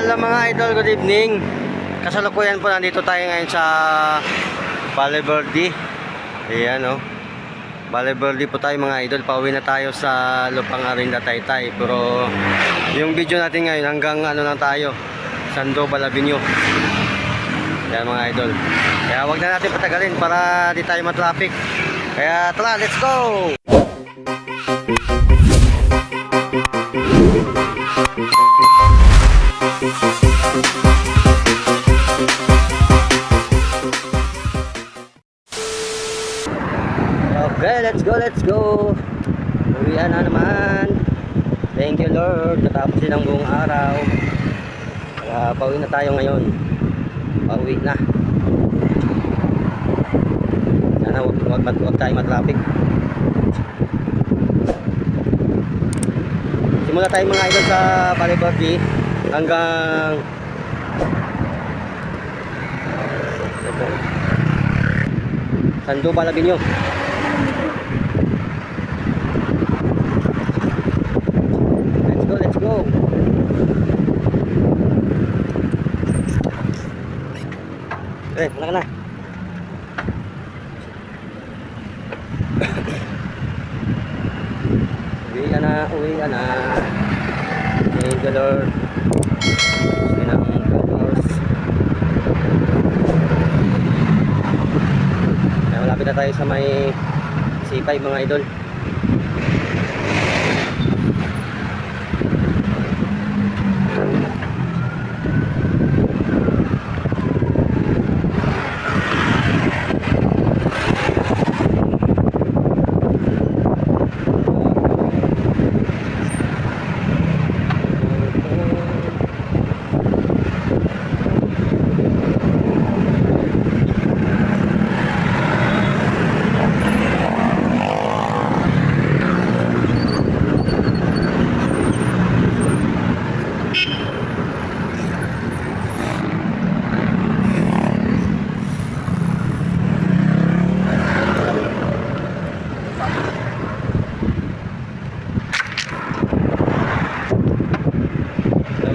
Hello mga idol, good evening. Kasalukuyan po nandito tayo ngayon sa Valle Verde. Ayan o, Valle Verde po tayo mga idol. Pauwi na tayo sa Lupang Arinda, Taytay. Pero yung video natin ngayon hanggang ano lang tayo, Sandoval Avenue. Ayan mga idol. Kaya wag na natin patagalin para di tayo matraffic. Kaya tara, let's go! Okay, let's go. Uwian na naman. Thank you Lord. Natapos din ang buong araw. Kaya pauwi na tayo ngayon. Pauwi na. Sana huwag tayo matraffic. Simula tayo mga idol sa Valle Verde hanggang Sandoval Avenue. Let's go. Wala ka na. Uwi ka na. Thank you Lord. Gusto na ang pagkakas. Kaya malapit na tayo sa may C5 mga idol.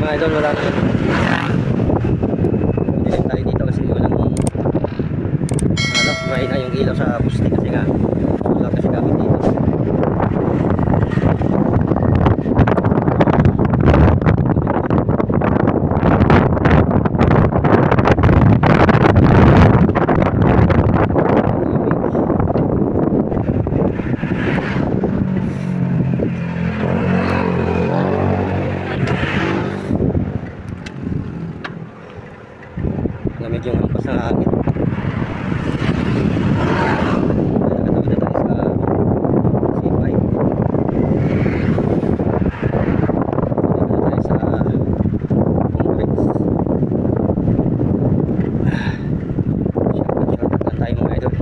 Mga idol, wala na dilim tayo dito kasi walang mahina yung ilaw sa poste kasi nga wala kasi gamit dito. Lamig yung hampas ng hangin. Nakatawid na tayo sa C5. Dito na tayo sa Complex. Shortcut na tayo mga idol.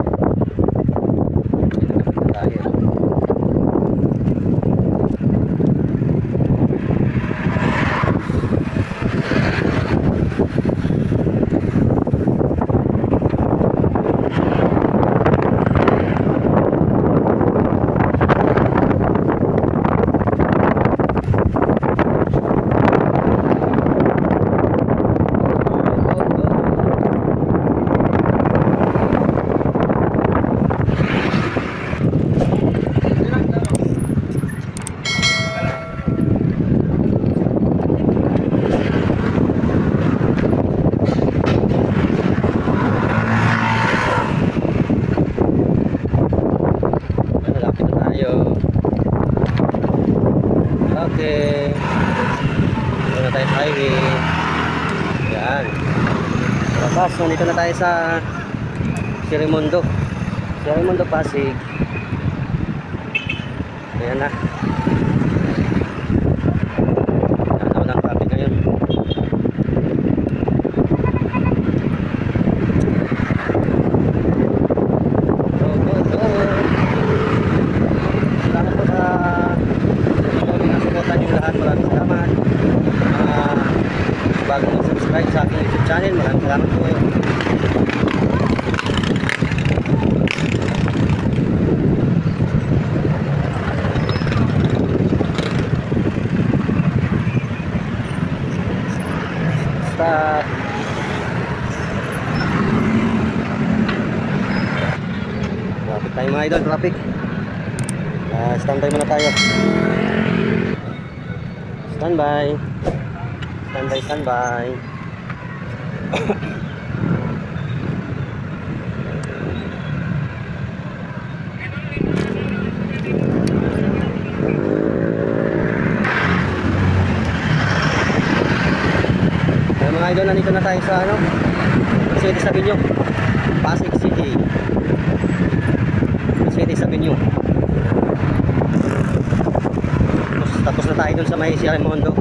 Nakapit na tayo. Okay. Ito na tayo sa highway. Yan. Tapos, nandito na tayo sa Sirimundo Pasig. Ayan na. Nanaw ng traffic ngayon. Go. Salamat po sa yung lahat, maraming salamat. Bago mag-subscribe sa aking YouTube channel, maraming salamat po kayo. tayo mga idol, traffic. Standby muna tayo. Standby. Standby. Mga idol, nandito na tayo sa Mercedes Avenue, Pasig City. Mercedes Avenue. Tapos na tayo dun sa may Sierra Mondo.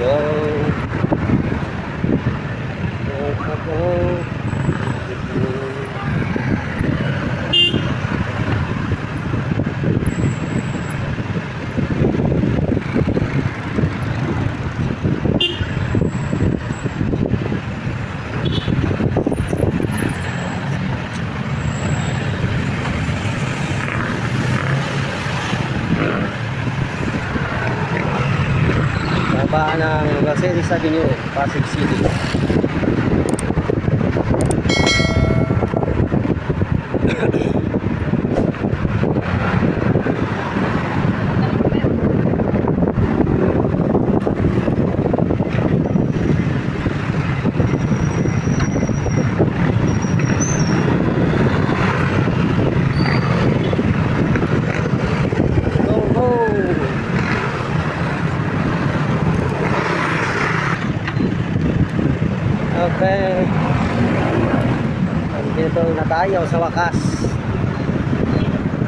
Go. Baba ng Mercedes Avenue, Pasig City. Okay. Nandito na tayo sa wakas.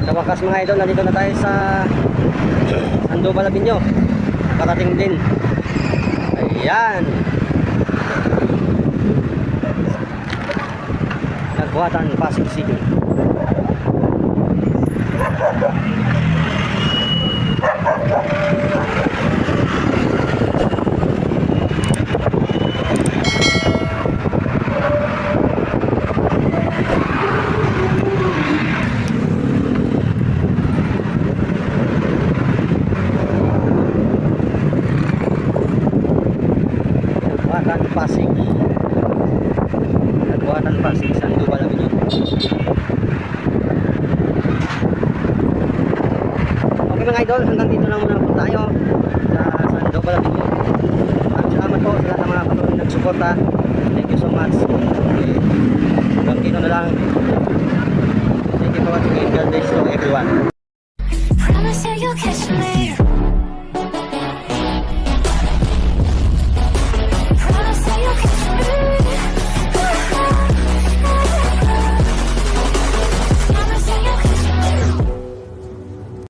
Sa wakas mga idol, nandito na tayo sa Sandoval Avenue. Parating din. Ayan. Nagbuhatan, Pasig City. Pasig. Nagbuhatan Pasig, Sandoval Avenue. Okay mga idol, hanggang dito lang muna po tayo sa Sandoval Avenue. Salamat po sa lahat ng mga patuloy nagsuporta. Thank you so much. Okay. Hanggang dito na lang. Thank you for watching. God bless you everyone.